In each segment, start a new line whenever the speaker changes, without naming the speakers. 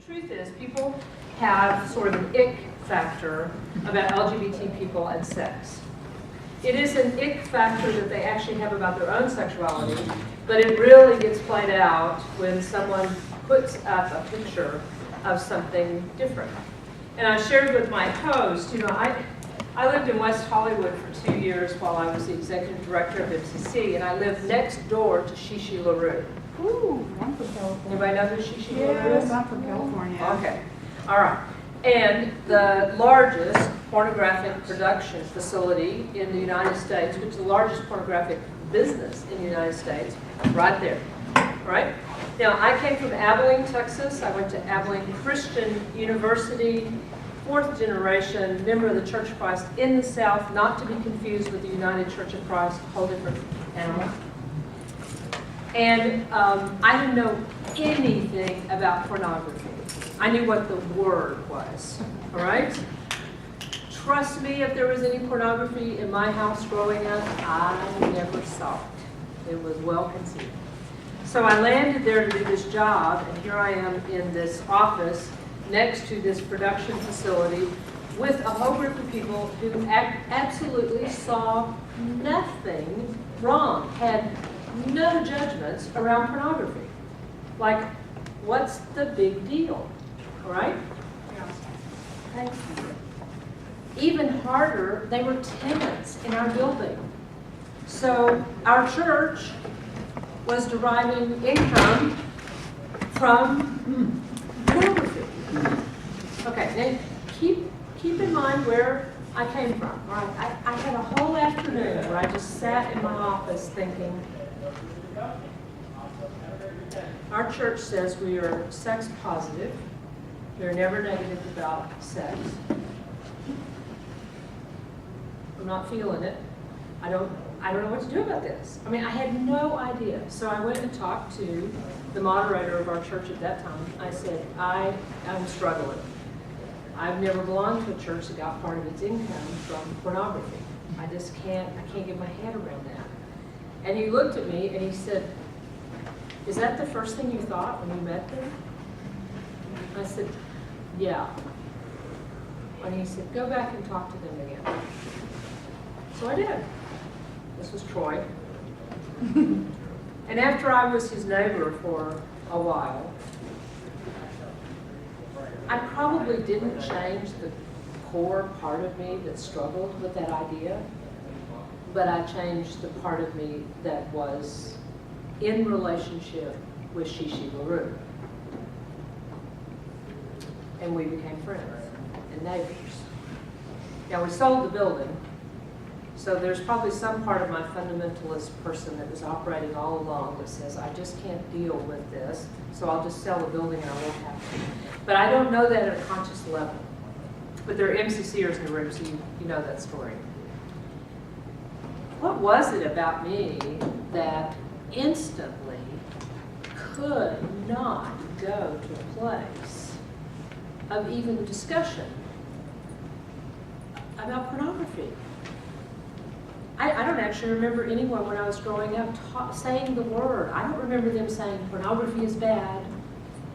truth is, people have sort of an ick factor about LGBT people and sex. It is an ick factor that they actually have about their own sexuality, but it really gets played out when someone puts up a picture of something different. And I shared with my host, I lived in West Hollywood for 2 years while I was the executive director of MCC, and I lived next door to Shishi LaRue.
Ooh, I'm from California.
Anybody know who Shishi LaRue is?
Yes, I'm from California.
Okay, all right. And the largest pornographic production facility in the United States, which is the largest pornographic business in the United States, right there, right? Now, I came from Abilene, Texas. I went to Abilene Christian University, fourth generation member of the Church of Christ in the South, not to be confused with the United Church of Christ, a whole different animal. And I didn't know anything about pornography. I knew what the word was, all right? Trust me, if there was any pornography in my house growing up, I never saw it. It was well concealed. So I landed there to do this job, and here I am in this office next to this production facility with a whole group of people who absolutely saw nothing wrong, had no judgments around pornography. Like, what's the big deal? All right? Okay. Even harder, they were tenants in our building. So our church was deriving income from pornography. Okay, now keep in mind where I came from. All right? I had a whole afternoon where I just sat in my office thinking, our church says we are sex positive. They're never negative about sex. I'm not feeling it. I don't know what to do about this. I mean, I had no idea. So I went and talked to the moderator of our church at that time. I said, I'm struggling. I've never belonged to a church that got part of its income from pornography. I can't get my head around that. And he looked at me and he said, is that the first thing you thought when you met them? I said, yeah. And he said, go back and talk to them again. So I did. This was Troy. And after I was his neighbor for a while, I probably didn't change the core part of me that struggled with that idea, but I changed the part of me that was in relationship with Shishi LaRue. And we became friends and neighbors. Now, we sold the building, so there's probably some part of my fundamentalist person that was operating all along that says, I just can't deal with this, so I'll just sell the building and I won't have to. But I don't know that at a conscious level. But there are MCCers in the room, so you know that story. What was it about me that instantly could not go to a place of even discussion about pornography? I don't actually remember anyone when I was growing up saying the word. I don't remember them saying pornography is bad.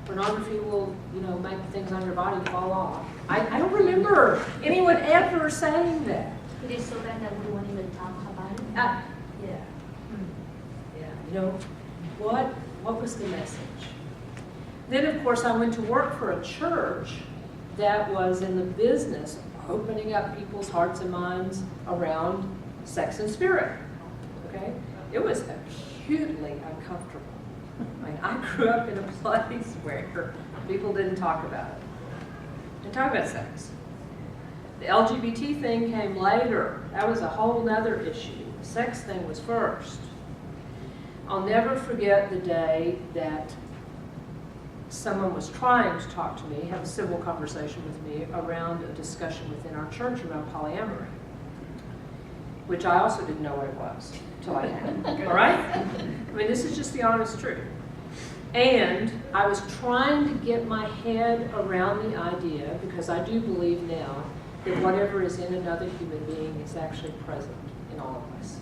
Pornography will, make things on your body fall off. I don't remember anyone ever saying that.
It is so bad that we won't even talk about it.
Yeah. Yeah. What was the message? Then, of course, I went to work for a church that was in the business of opening up people's hearts and minds around sex and spirit. Okay? It was acutely uncomfortable. I mean, I grew up in a place where people didn't talk about it. Didn't talk about sex. The LGBT thing came later. That was a whole other issue. The sex thing was first. I'll never forget the day that someone was trying to talk to me, have a civil conversation with me around a discussion within our church around polyamory, which I also didn't know what it was until I had. All right? I mean, this is just the honest truth. And I was trying to get my head around the idea, because I do believe now that whatever is in another human being is actually present in all of us.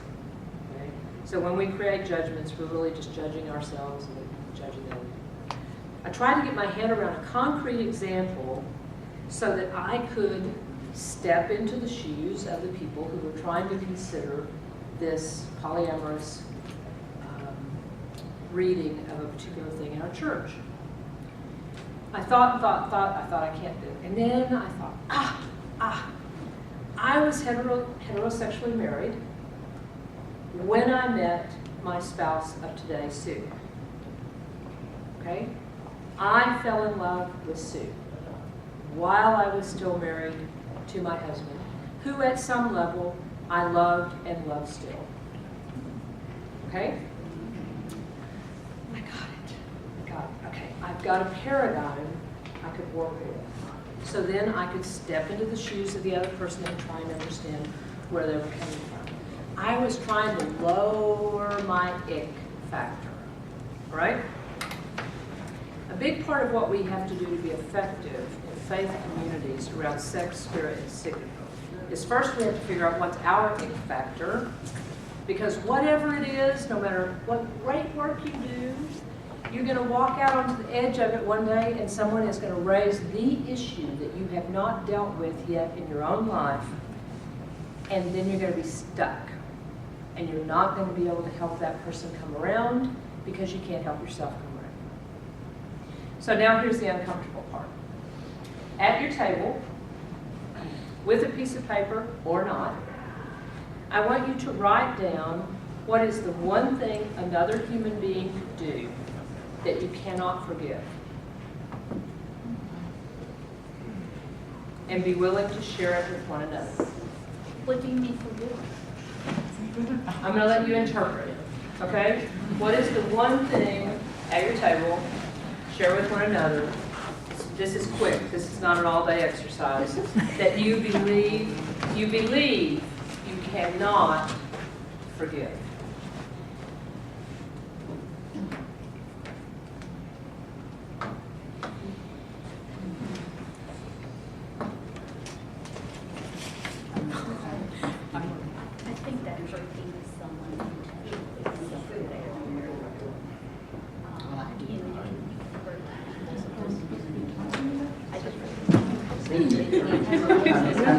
Okay? So when we create judgments, we're really just judging ourselves and judging them. I tried to get my head around a concrete example so that I could step into the shoes of the people who were trying to consider this polyamorous reading of a particular thing in our church. I thought, I can't do it. And then I thought, I was heterosexually married when I met my spouse of today, Sue. Okay? I fell in love with Sue while I was still married to my husband, who at some level I loved and love still. Okay? I got it. Okay, I've got a paradigm I could work with. So then I could step into the shoes of the other person and try and understand where they were coming from. I was trying to lower my ick factor, right? A big part of what we have to do to be effective in faith communities around sex, spirit, and Stigma is first we have to figure out what's our ick factor, because whatever it is, no matter what great work you do, you're going to walk out onto the edge of it one day and someone is going to raise the issue that you have not dealt with yet in your own life, and then you're going to be stuck. And you're not going to be able to help that person come around because you can't help yourself come around. So now here's the uncomfortable part. At your table, with a piece of paper or not, I want you to write down what is the one thing another human being could do that you cannot forgive. And be willing to share it with one another.
What do you mean forgive?
I'm going to let you interpret it, okay? What is the one thing at your table, share with one another, this is quick, this is not an all-day exercise, that you believe you cannot forgive?
I think that hurting someone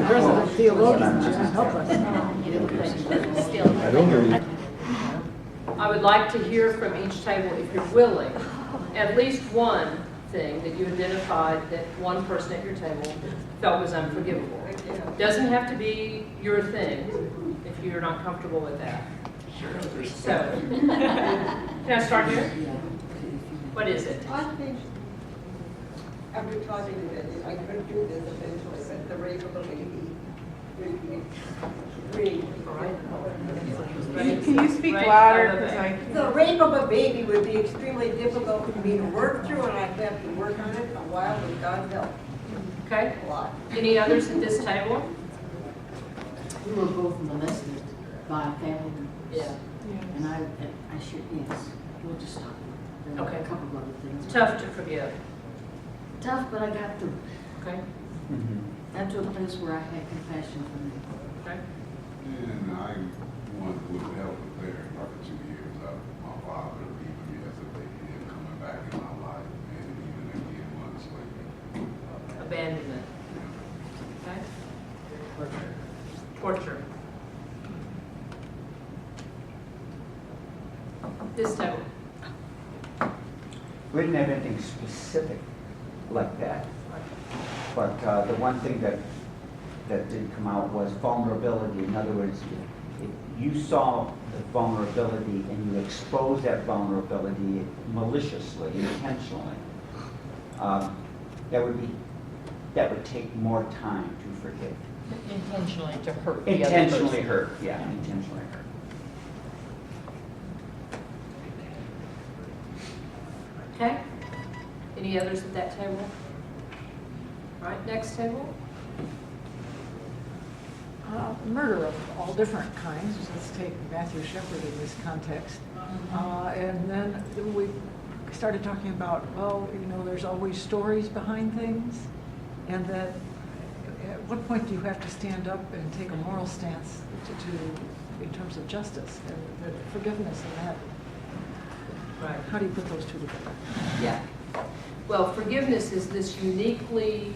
Resident theologian, just help us.
I would like to hear from each table, if you're willing, at least one thing that you identified that one person at your table felt was unforgivable. Doesn't have to be your thing if you're not comfortable with that. So, can I start here? What is it?
I think, after talking to this, I could do this eventually, but the rape of a baby would be really.
Can you speak
Right.
louder? 'Cause I
The rape of a baby would be extremely difficult for me to work through, and I'd have to work on it a while with God's help,
Okay.
a lot.
Any others at this table?
We were both molested by a family member.
Yeah.
And I should, yes, we'll just stop. There were
Okay.
a couple of other things.
Tough to forgive.
Tough, but I got through.
Okay.
Got to a place where I had compassion for me.
Okay.
And I wanted with the help of there for 2 years. My father leaving me as a baby and coming back in my life, and even again months later.
Abandonment. Okay. Torture. This table.
We didn't have anything specific like that, but the one thing that did come out was vulnerability. In other words, if you saw the vulnerability and you exposed that vulnerability maliciously, intentionally, that would take more time to forgive.
Intentionally to hurt the other person.
Intentionally hurt, yeah, intentionally hurt.
Okay. Any others at that table? All right, next table.
Murder of all different kinds. Let's take Matthew Shepard in this context. And then we started talking about, well, you know, there's always stories behind things, and that at what point do you have to stand up and take a moral stance in terms of justice and forgiveness and that?
Right.
How do you put those two together?
Yeah. Well, forgiveness is this uniquely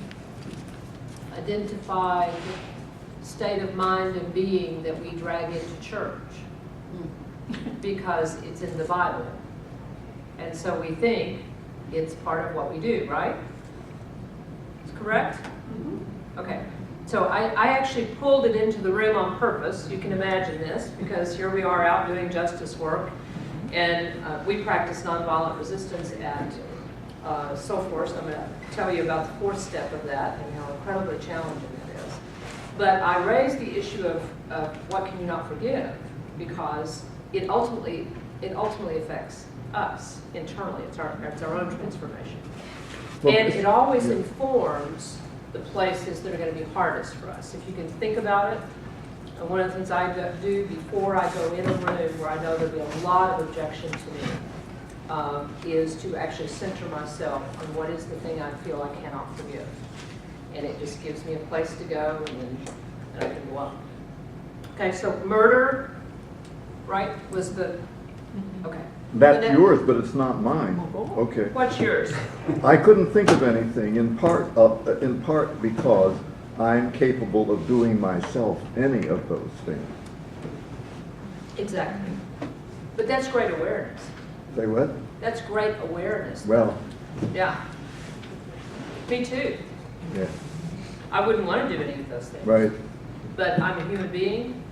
identified state of mind and being that we drag into church because it's in the Bible. And so we think it's part of what we do, right? Is correct? Okay. So I actually pulled it into the room on purpose. You can imagine this, because here we are out doing justice work. And we practice nonviolent resistance at Soulforce. I'm going to tell you about the fourth step of that and how incredibly challenging it is. But I raised the issue of what can you not forgive, because it ultimately affects us internally. It's our own transformation. And it always informs the places that are going to be hardest for us. If you can think about it, and one of the things I do before I go in a room where I know there'll be a lot of objection to me, is to actually center myself on what is the thing I feel I cannot forgive. And it just gives me a place to go, and then I can go on. Okay, so murder, right, was the, okay.
That's yours, but it's not mine. Okay.
What's yours?
I couldn't think of anything, in part because I'm capable of doing myself any of those things.
Exactly. But that's great awareness.
Say what?
That's great awareness.
Well,
Yeah. Me too.
yeah,
I wouldn't want to do any of those things.
right.
But I'm a human being,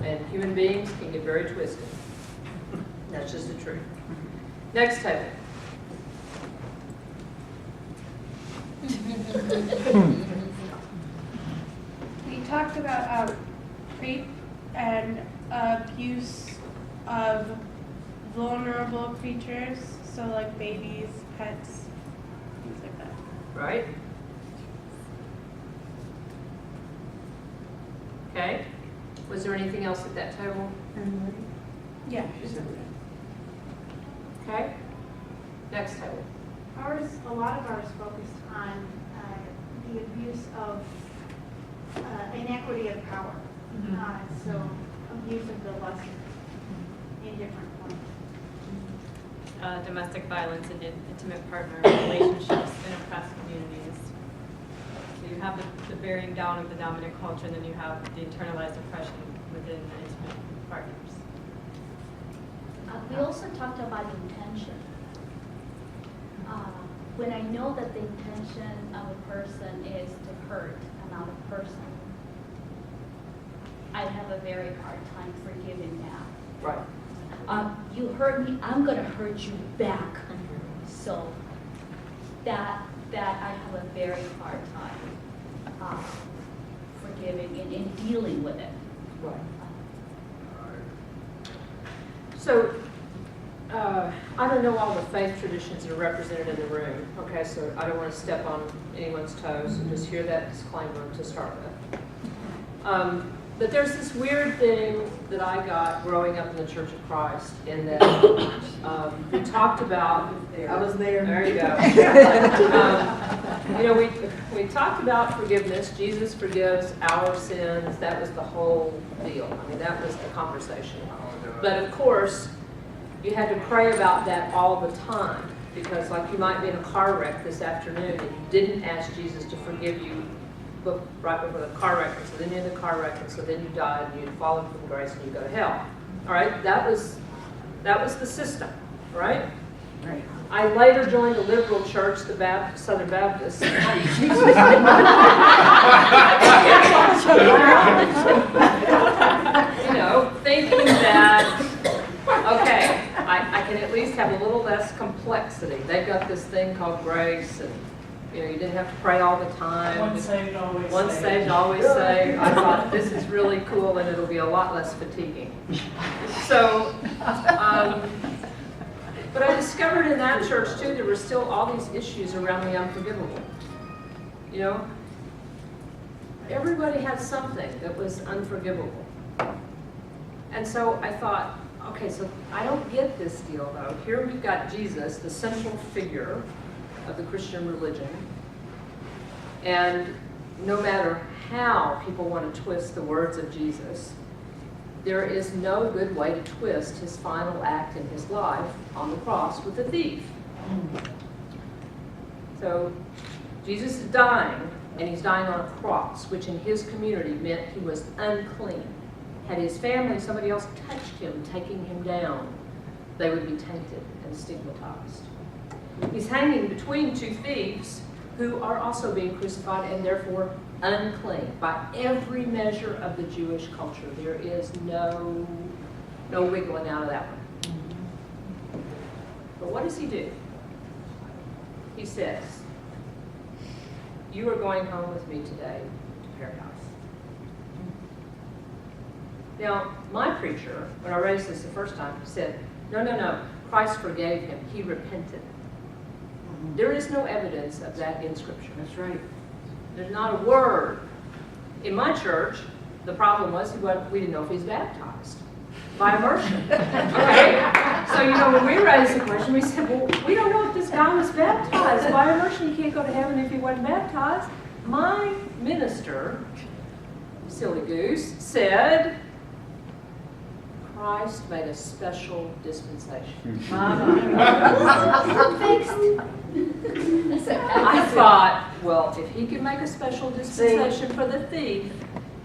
and human beings can get very twisted. That's just the truth. Next table.
We talked about rape and abuse of vulnerable creatures, so like babies, pets, things like that.
Right? Okay. Was there anything else at that table?
Yeah.
Okay. Next table.
A lot of ours focused on the abuse of inequity of power. So abuse of the lesser in different forms.
Domestic violence and intimate partner relationships in oppressed communities. So you have the bearing down of the dominant culture, and then you have the internalized oppression within the intimate partners.
We also talked about intention. When I know that the intention of a person is to hurt another person, I have a very hard time forgiving that.
Right.
You hurt me, I'm gonna hurt you back. So that I have a very hard time forgiving and dealing with it.
Right. So, I don't know all the faith traditions that are represented in the room, okay, so I don't want to step on anyone's toes, so just hear that disclaimer to start with. But there's this weird thing that I got growing up in the Church of Christ, in that we talked about,
I was there.
there you go. You know, we talked about forgiveness. Jesus forgives our sins. That was the whole deal. I mean, that was the conversation. But of course, you had to pray about that all the time, because like you might be in a car wreck this afternoon and you didn't ask Jesus to forgive you right before the car wreck, and so then you're in the car wreck, and so then you died and you'd fallen from grace and you go to hell. All right, that was the system, right?
Right.
I later joined the liberal church, the Southern Baptist. You know, thinking that, okay, I can at least have a little less complexity. They've got this thing called grace, and you know, you didn't have to pray all the time.
Once saved, always saved.
Once saved, always saved. I thought, this is really cool, and it'll be a lot less fatiguing. So, but I discovered in that church too, there were still all these issues around the unforgivable. You know, everybody had something that was unforgivable. And so I thought, okay, so I don't get this deal though. Here we've got Jesus, the central figure of the Christian religion. And no matter how people want to twist the words of Jesus, there is no good way to twist his final act in his life on the cross with the thief. So Jesus is dying, and he's dying on a cross, which in his community meant he was unclean. Had his family, somebody else touched him, taking him down, they would be tainted and stigmatized. He's hanging between two thieves who are also being crucified and therefore unclean by every measure of the Jewish culture. There is no wiggling out of that one. But what does he do? He says, "You are going home with me today to paradise." Now, my preacher, when I raised this the first time, said, no, Christ forgave him. He repented. There is no evidence of that in Scripture.
That's right.
There's not a word. In my church, the problem was we didn't know if he's baptized by immersion. Okay? So, when we raised the question, we said, well, we don't know if this guy was baptized by immersion. He can't go to heaven if he wasn't baptized. My minister, silly goose, said, Christ made a special dispensation. I thought, well, if he can make a special dispensation for the thief,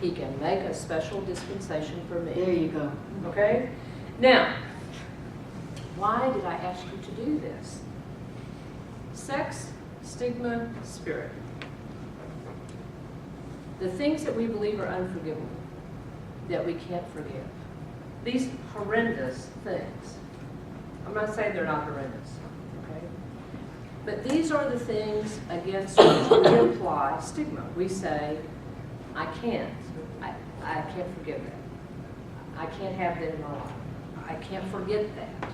he can make a special dispensation for me.
There you go.
Okay? Now, why did I ask you to do this? Sex, stigma, spirit. The things that we believe are unforgivable, that we can't forgive. These horrendous things. I'm not saying they're not horrendous, okay? But these are the things against which we apply stigma. We say, I can't forgive that. I can't have that in my life. I can't forget that.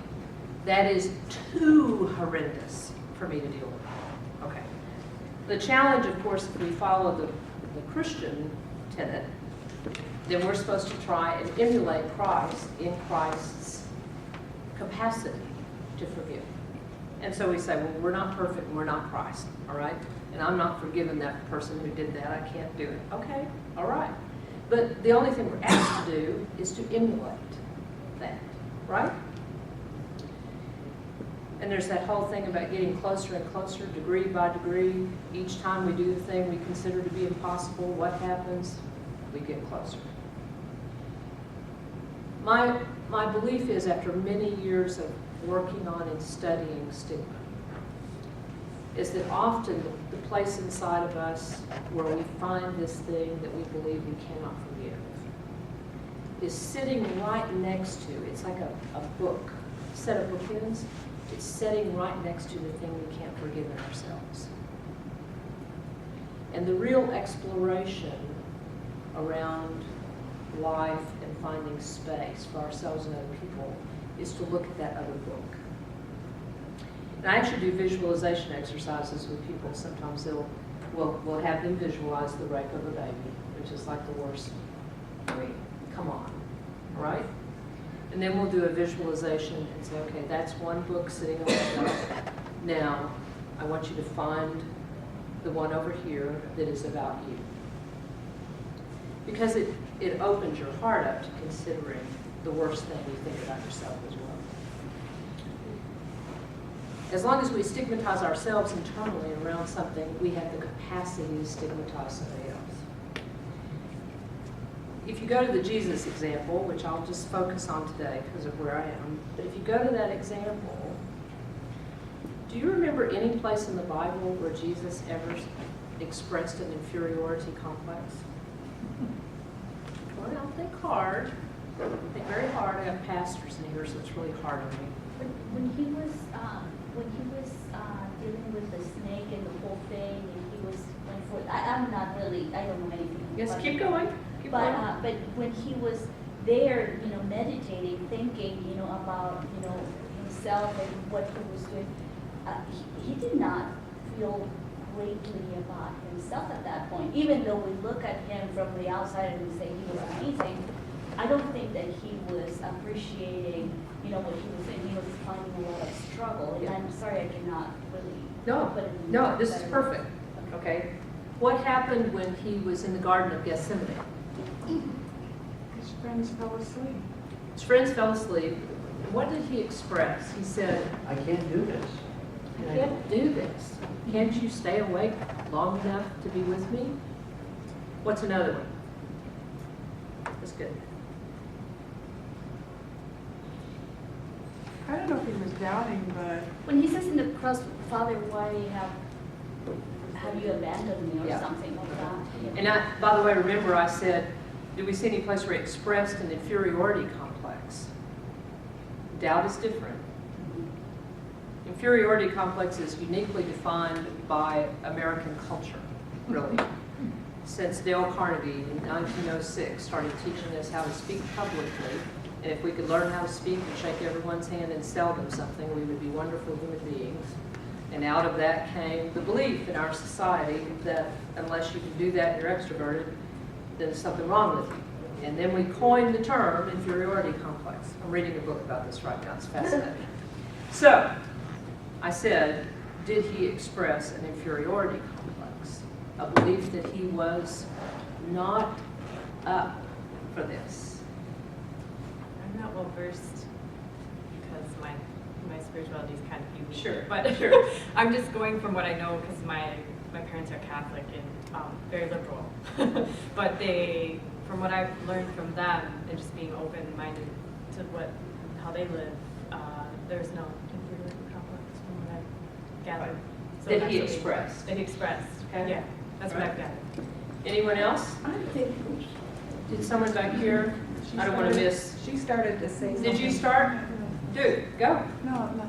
That is too horrendous for me to deal with. Okay. The challenge, of course, if we follow the Christian tenet, then we're supposed to try and emulate Christ in Christ's capacity to forgive. And so we say, well, we're not perfect and we're not Christ, all right? And I'm not forgiving that person who did that. I can't do it. Okay, all right. But the only thing we're asked to do is to emulate that, right? And there's that whole thing about getting closer and closer, degree by degree. Each time we do the thing we consider to be impossible, what happens? We get closer. My belief is, after many years of working on and studying stigma, is that often the place inside of us where we find this thing that we believe we cannot forgive is sitting right next to, it's like a book, set of bookends. It's sitting right next to the thing we can't forgive in ourselves. And the real exploration around life and finding space for ourselves and other people is to look at that other book. And I actually do visualization exercises with people. Sometimes we'll have them visualize the rape of a baby, which is like the worst. I mean, come on, right? And then we'll do a visualization and say, okay, that's one book sitting on the shelf. Now, I want you to find the one over here that is about you. Because it opens your heart up to considering the worst thing you think about yourself as well. As long as we stigmatize ourselves internally around something, we have the capacity to stigmatize somebody else. If you go to the Jesus example, which I'll just focus on today because of where I am, but if you go to that example, do you remember any place in the Bible where Jesus ever expressed an inferiority complex? Well, think hard. Think very hard. I have pastors in here, so it's really hard on me.
When he was dealing with the snake and the whole thing, and he was went for I don't know anything.
Yes, keep going.
But when he was there, meditating, thinking, about, himself and what he was doing, he did not feel greatly about himself at that point. Even though we look at him from the outside and we say he was amazing, I don't think that he was appreciating, what he was saying. He was finding a lot of struggle. And I'm sorry, I cannot really put it in
No, this is perfect. Okay. What happened when he was in the Garden of Gethsemane?
His friends fell asleep.
His friends fell asleep. What did he express? He said,
I can't do this.
can't do this. Can't you stay awake long enough to be with me? What's another one? That's good.
I don't know if he was doubting, but
When he says in the cross, Father, why have you abandoned me or
Yeah.
something like that?
And by the way, remember I said, did we see any place where he expressed an inferiority complex? Doubt is different. Inferiority complex is uniquely defined by American culture, really. Since Dale Carnegie in 1906 started teaching us how to speak publicly, and if we could learn how to speak and shake everyone's hand and sell them something, we would be wonderful human beings. And out of that came the belief in our society that unless you can do that and you're extroverted, then there's something wrong with you. And then we coined the term inferiority complex. I'm reading a book about this right now. It's fascinating. So, I said, did he express an inferiority complex? A belief that he was not up for this?
I'm not well versed because my spirituality is kind of unique.
Sure.
But I'm just going from what I know because my parents are Catholic and very liberal. But from what I've learned from them and just being open-minded to how they live, there's no inferiority complex from what I gathered. So
That
that's
he
what
expressed.
That he expressed.
Okay.
Yeah, that's what I've gathered.
Anyone else?
I think
Did someone back here? I don't want to miss.
she started to say something.
Did you start? Dude, go.
No, no,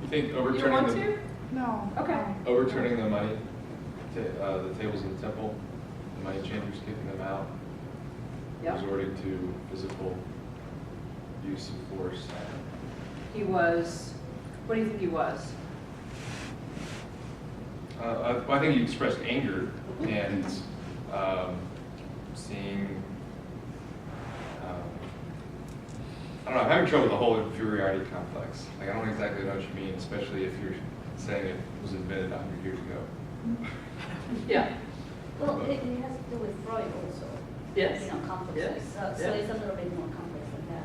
You think
You don't want
overturning
to?
no.
Okay.
overturning the money, the tables in the temple, the money changers kicking them out,
Yep.
resorting to physical use of force?
He was, what do you think he was?
I think he expressed anger and seeing. I don't know. I'm having trouble with the whole inferiority complex. Like, I don't exactly know what you mean, especially if you're saying it was invented 100 years ago.
Yeah.
Well, it has to do with Freud also.
Yes.
You know, complexes.
Yes.
So
Yeah.
it's a little bit more complex than that.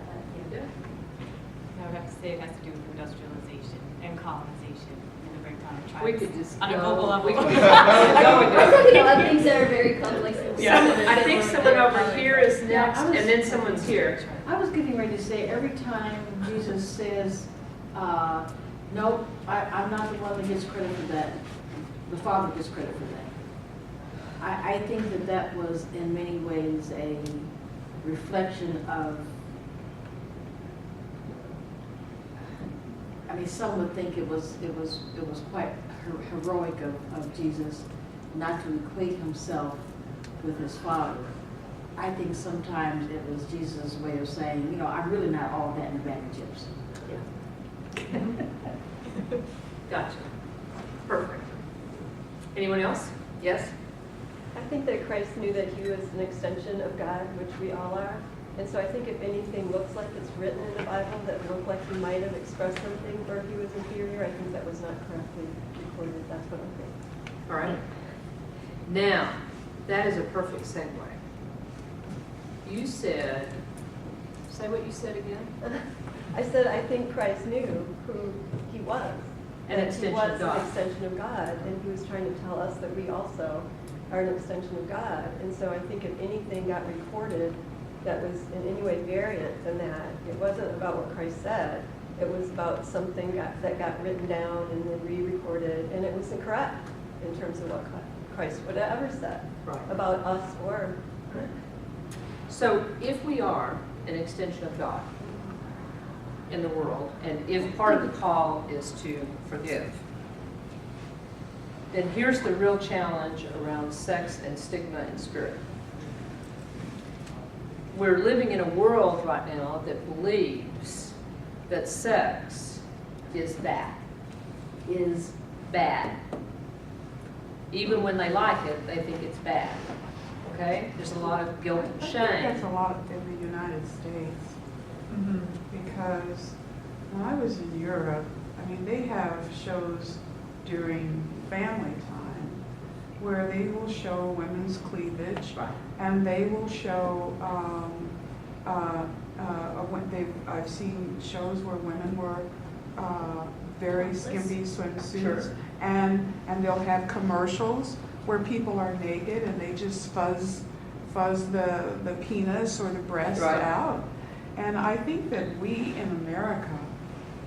Yeah.
I would have to say it has to do with industrialization and colonization and the breakdown of tribes.
We could just
on a
go-
global level.
we could-
We're talking about things that are very complex.
Yeah, I think someone over here is next, and then someone's here.
I was getting ready to say, every time Jesus says, nope, I'm not the one that gets credit for that, the Father gets credit for that. I think that was in many ways a reflection of, I mean, some would think it was quite heroic of Jesus not to equate himself with his Father. I think sometimes it was Jesus' way of saying, you know, I'm really not all that in a bag of chips.
Gotcha. Perfect. Anyone else? Yes?
I think that Christ knew that he was an extension of God, which we all are. And so I think if anything looks like it's written in the Bible that looked like he might have expressed something where he was inferior, I think that was not correctly recorded. That's what I think.
All right. Now, that is a perfect segue. You said, say what you said again?
I said I think Christ knew who he was.
An
And
extension
he was
of God.
an extension of God, and he was trying to tell us that we also are an extension of God. And so I think if anything got recorded that was in any way variant than that, it wasn't about what Christ said. It was about something that got written down and then re-recorded, and it was incorrect in terms of what Christ would have ever said
Right.
about us or.
So if we are an extension of God in the world, and if part of the call is to forgive, then here's the real challenge around sex and stigma and spirit. We're living in a world right now that believes that sex is bad. Even when they like it, they think it's bad. Okay? There's a lot of guilt and
I think
shame.
that's a lot in the United States. Because when I was in Europe, I mean, they have shows during family time where they will show women's cleavage,
Right.
and they will show, I've seen shows where women were very skimpy swimsuits.
Sure.
And they'll have commercials where people are naked and they just fuzz the penis or the breast
Right.
out. And I think that we in America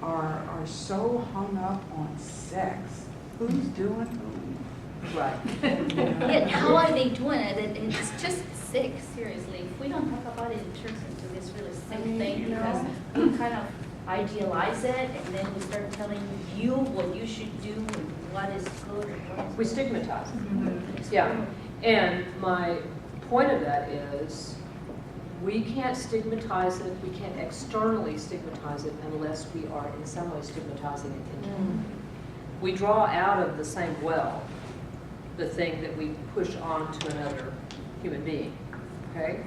are so hung up on sex. Who's doing who?
Right.
Yeah, how are they doing it? It's just sick, seriously. If we don't talk about it, it turns into this really sick
I mean,
thing
you
because
know.
we kind of idealize it and then we start telling you what you should do and what is good and what is
We
good.
stigmatize it.
It's
Yeah,
horrible.
and my point of that is, we can't stigmatize it, we can't externally stigmatize it unless we are in some way stigmatizing it internally. We draw out of the same well the thing that we push on to another human being, okay?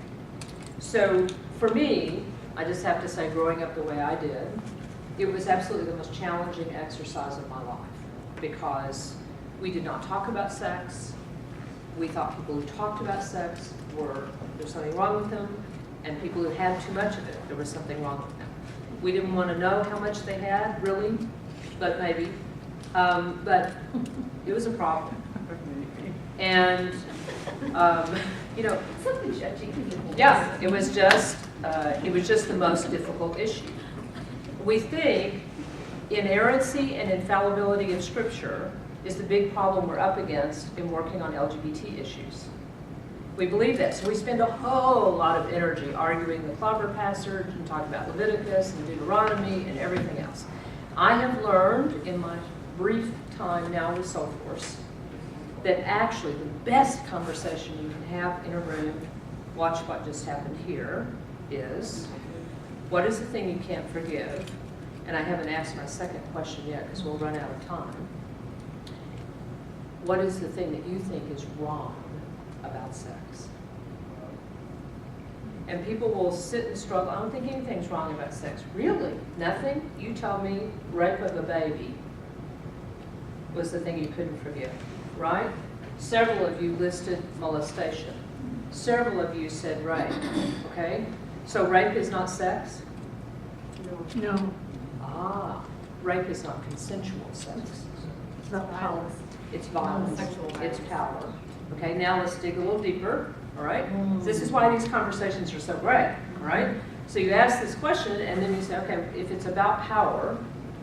So for me, I just have to say, growing up the way I did, it was absolutely the most challenging exercise of my life because we did not talk about sex. We thought people who talked about sex there's something wrong with them, and people who had too much of it, there was something wrong with them. We didn't want to know how much they had, really, but maybe. But it was a problem. And, you know,
Something judging.
yeah, it was just the most difficult issue. We think inerrancy and infallibility of Scripture is the big problem we're up against in working on LGBT issues. We believe that, so we spend a whole lot of energy arguing the clobber passage and talking about Leviticus and Deuteronomy and everything else. I have learned in my brief time now with Soulforce that actually the best conversation you can have in a room, watch what just happened here, is what is the thing you can't forgive? And I haven't asked my second question yet because we'll run out of time. What is the thing that you think is wrong about sex? And people will sit and struggle. I don't think anything's wrong about sex. Really? Nothing? You tell me rape of a baby was the thing you couldn't forgive, right? Several of you listed molestation. Several of you said rape, okay? So rape is not sex?
No,
Ah, rape is not consensual sex.
it's not power.
It's violence.
Sexual
It's
violence.
power. Okay, now let's dig a little deeper, all right? This is why these conversations are so great, all right? So you ask this question, and then you say, okay, if it's about power,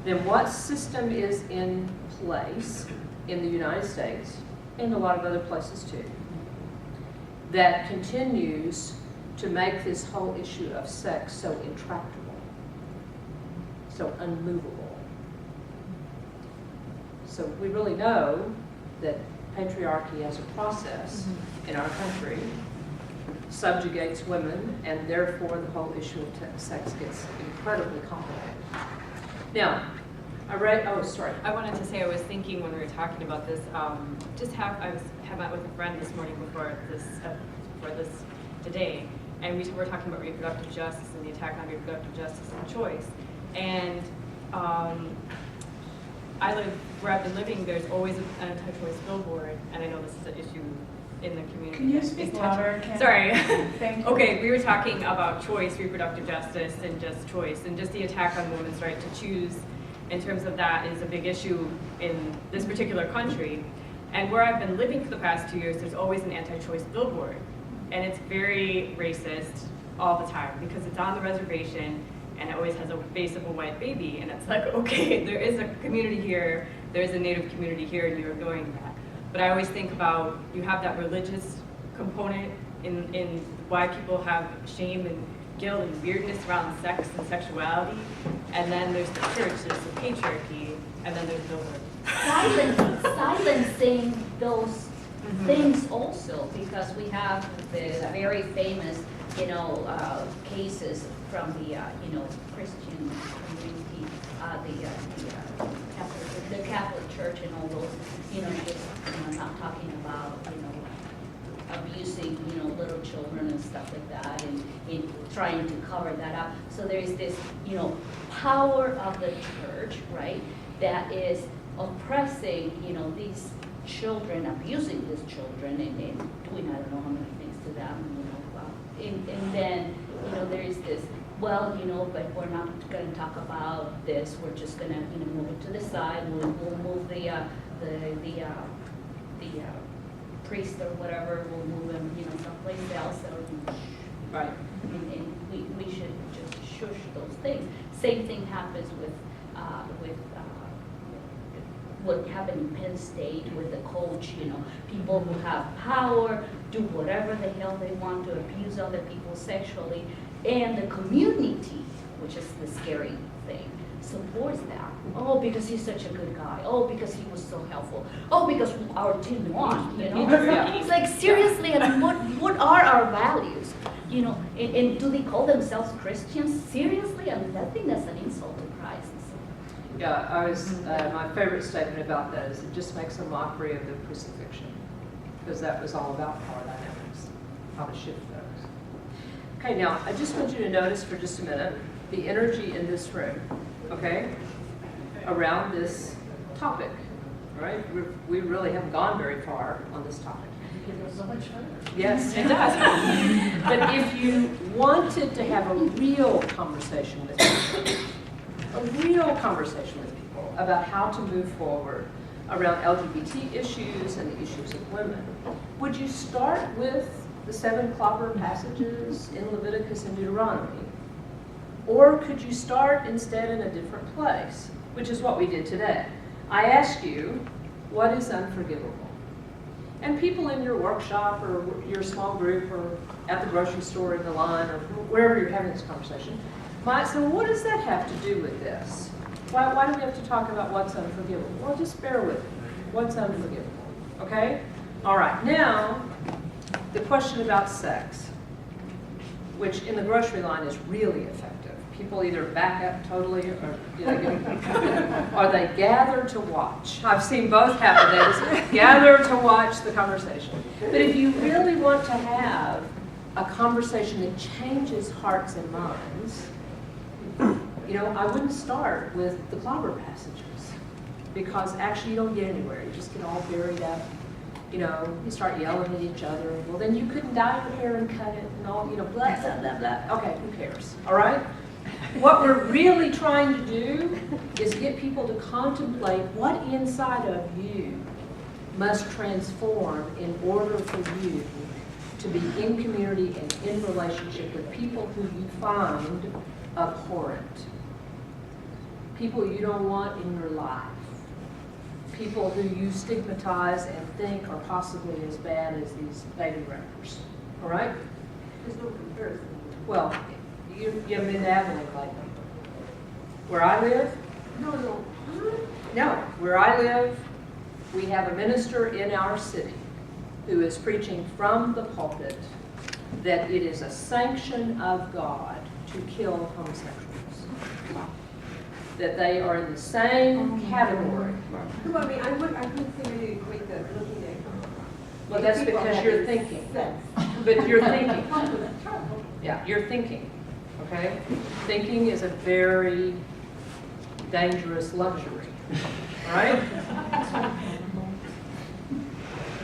then what system is in place in the United States, and a lot of other places too, that continues to make this whole issue of sex so intractable, so unmovable? So we really know that patriarchy as a process in our country subjugates women, and therefore the whole issue of sex gets incredibly complicated. Now,
I wanted to say, I was thinking when we were talking about this, I had met with a friend this morning before this today, and we were talking about reproductive justice and the attack on reproductive justice and choice. And where I've been living, there's always an anti-choice billboard, and I know this is an issue in the community.
Can you speak louder, Ken?
Sorry.
Thank you.
Okay, we were talking about choice, reproductive justice, and just choice, and just the attack on women's right to choose in terms of that is a big issue in this particular country. And where I've been living for the past 2 years, there's always an anti-choice billboard. And it's very racist all the time because it's on the reservation and it always has a face of a white baby. And it's like, okay, there is a community here, there's a Native community here, and you're ignoring that. But I always think about, you have that religious component in why people have shame and guilt and weirdness around sex and sexuality. And then there's the church, there's the patriarchy, and then there's
Silencing those things also, because we have the very famous, cases from the, Christian community, the Catholic Church and all those, not talking about, abusing, little children and stuff like that, and in trying to cover that up. So there is this, power of the church, right, that is oppressing, these children, abusing these children, and doing I don't know how many things to them, and then, there is this well, but we're not gonna talk about this, we're just gonna, move it to the side, we'll move the priest or whatever, we'll move him, someplace else, or,
Right.
and we should just shush those things. Same thing happens with what happened in Penn State with the coach, people who have power, do whatever the hell they want to abuse other people sexually, and the community, which is the scary thing, supports that. Oh, because he's such a good guy. Oh, because he was so helpful. Oh, because our team won,
Yeah.
It's like, seriously, I mean, what are our values? And do they call themselves Christians? Seriously? I mean, I think that's an insult to Christ.
Yeah, I was, my favorite statement about that is it just makes a mockery of the crucifixion, because that was all about power dynamics, how to shift those. Okay, now, I just want you to notice for just a minute the energy in this room, okay, around this topic, all right? We really haven't gone very far on this topic.
So much fun.
Yes, it does. But if you wanted to have a real conversation with people, about how to move forward around LGBT issues and the issues of women, would you start with the 7 clobber passages in Leviticus and Deuteronomy? Or could you start instead in a different place, which is what we did today? I asked you, what is unforgivable? And people in your workshop or your small group or at the grocery store in the line or wherever you're having this conversation might say, well, what does that have to do with this? Why do we have to talk about what's unforgivable? Well, just bear with me. What's unforgivable? Okay? All right. Now, the question about sex, which in the grocery line is really effective. People either back up totally or they gather to watch. I've seen both happen. They just gather to watch the conversation. But if you really want to have a conversation that changes hearts and minds, I wouldn't start with the clobber passages, because actually you don't get anywhere. You just get all buried up. You start yelling at each other. Well, then you couldn't dye your hair and cut it and all, blah, blah, blah, blah. Okay, who cares? All right? What we're really trying to do is get people to contemplate what inside of you must transform in order for you to be in community and in relationship with people who you find abhorrent. People you don't want in your life. People who you stigmatize and think are possibly as bad as these baby rappers. All right?
There's no comparison.
Well, you haven't been to Abilene lately. Where I live? No, where I live, we have a minister in our city who is preaching from the pulpit that it is a sanction of God to kill homosexuals. That they are in the same category.
Well, I mean, I would say really equate that looking at.
Well, that's because you're thinking. But you're thinking. Yeah, you're thinking. Okay? Thinking is a very dangerous luxury. Right?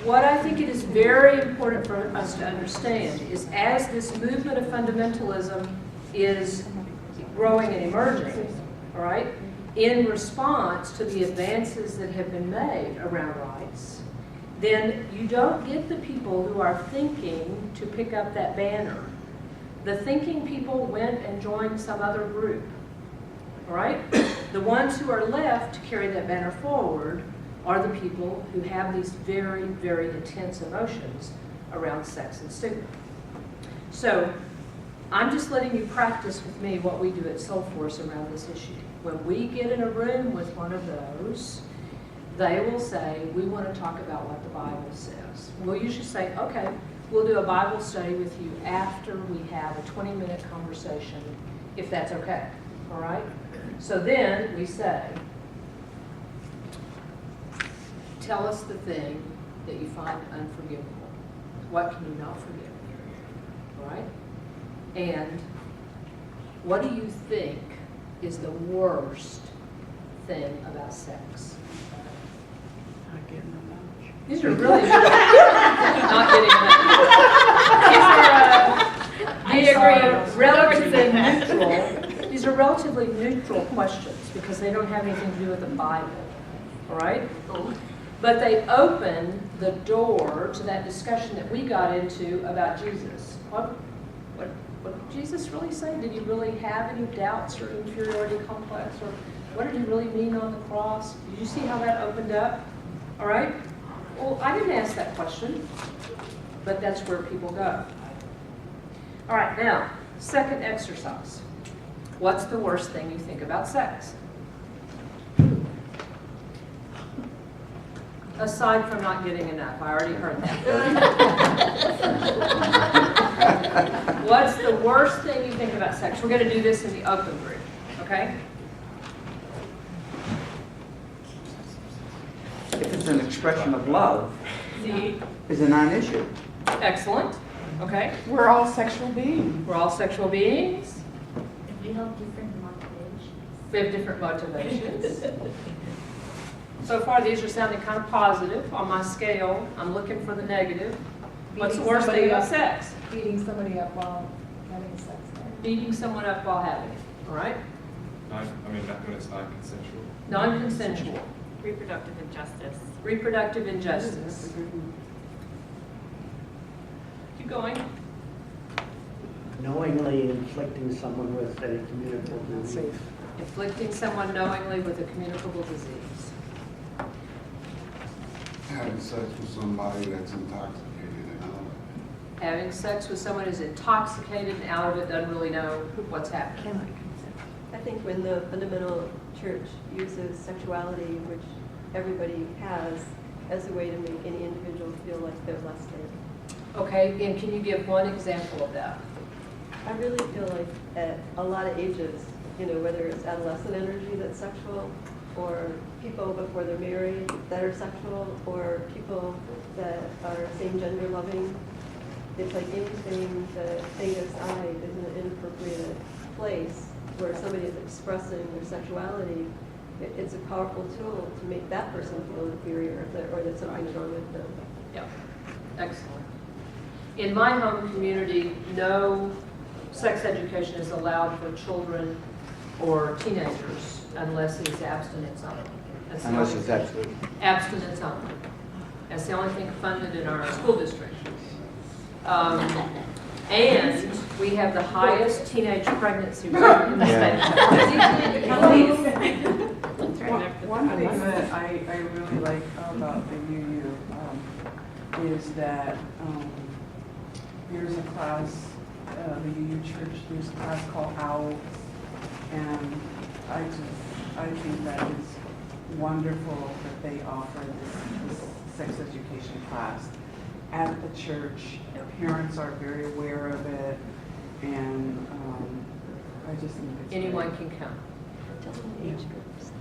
What I think it is very important for us to understand is as this movement of fundamentalism is growing and emerging, all right, in response to the advances that have been made around rights, then you don't get the people who are thinking to pick up that banner. The thinking people went and joined some other group, all right? The ones who are left to carry that banner forward are the people who have these very, very intense emotions around sex and stigma. So I'm just letting you practice with me what we do at Soulforce around this issue. When we get in a room with one of those, they will say, we want to talk about what the Bible says. We'll usually say, okay, we'll do a Bible study with you after we have a 20-minute conversation, if that's okay, all right? So then we say, tell us the thing that you find unforgivable. What can you not forgive? All right? And what do you think is the worst thing about sex?
Not getting enough.
These are really not getting enough. These are relatively neutral relatively neutral questions because they don't have anything to do with the Bible, all right? But they open the door to that discussion that we got into about Jesus. What did Jesus really say? Did he really have any doubts or inferiority complex? Or what did he really mean on the cross? Did you see how that opened up? All right? Well, I didn't ask that question, but that's where people go. All right, now, second exercise. What's the worst thing you think about sex? Aside from not getting enough, I already heard that. What's the worst thing you think about sex? We're going to do this in the open group, okay?
If it's an expression of love, is a non-issue.
Excellent, okay?
We're all sexual beings.
We're all sexual beings.
We have different motivations.
We have different motivations. So far, these are sounding kind of positive on my scale. I'm looking for the negative. What's the worst thing about sex?
Beating somebody up while having sex.
Beating someone up while having it, all right?
I mean, not when it's not consensual.
Non-consensual.
Reproductive injustice.
Reproductive injustice. Keep going.
Knowingly inflicting someone with a communicable disease.
Inflicting someone knowingly with a communicable disease.
Having sex with somebody that's intoxicated and out of it.
Having sex with someone who's intoxicated and out of it, doesn't really know what's happening.
I think when the fundamental church uses sexuality, which everybody has, as a way to make any individual feel like they're less than.
Okay, and can you give one example of that?
I really feel like at a lot of ages, whether it's adolescent energy that's sexual, or people before they're married that are sexual, or people that are same gender loving, it's like anything that they decide is in an inappropriate place where somebody is expressing their sexuality, it's a powerful tool to make that person feel inferior or that something's wrong with them.
Yeah, excellent. In my home community, no sex education is allowed for children or teenagers unless it's abstinence only. That's the
Unless
only
it's
thing.
absolute.
Abstinence only. That's the only thing funded in our school district. And we have the highest teenage pregnancy rate in the state.
One thing that I really like about the UU is that there's a class, the UU church, there's a class called OWL, and I think that is wonderful that they offer this sex education class at the church. Parents are very aware of it, and I just think it's
Anyone can come.
Age groups.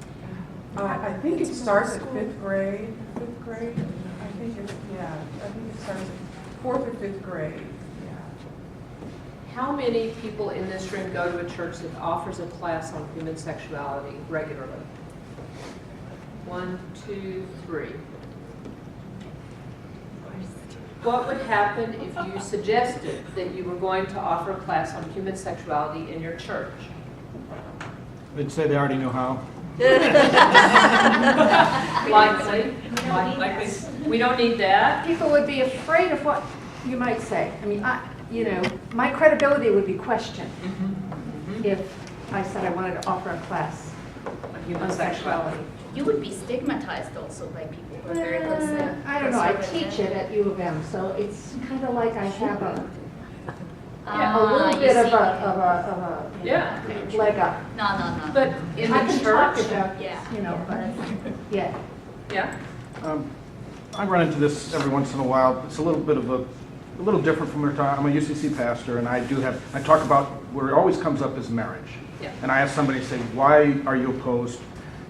I think it starts at fifth grade. Fifth grade? I think it starts at 4th or 5th grade.
How many people in this room go to a church that offers a class on human sexuality regularly? 1, 2, 3. What would happen if you suggested that you were going to offer a class on human sexuality in your church?
They'd say they already knew how.
Likely. We don't need that.
People would be afraid of what you might say. I mean, my credibility would be questioned if I said I wanted to offer a class
On human
on sexuality.
You would be stigmatized also by people who are very conservative.
I don't know, I teach it at U of M, so it's kind of like I have a little bit of a
Yeah.
leg up.
No.
But in
I
the
can talk
church,
about,
Yeah.
but, yeah.
yeah.
I run into this every once in a while. It's a little bit of a little different from I'm a UCC pastor, and I talk about where it always comes up is marriage.
Yeah.
And I ask somebody, say, why are you opposed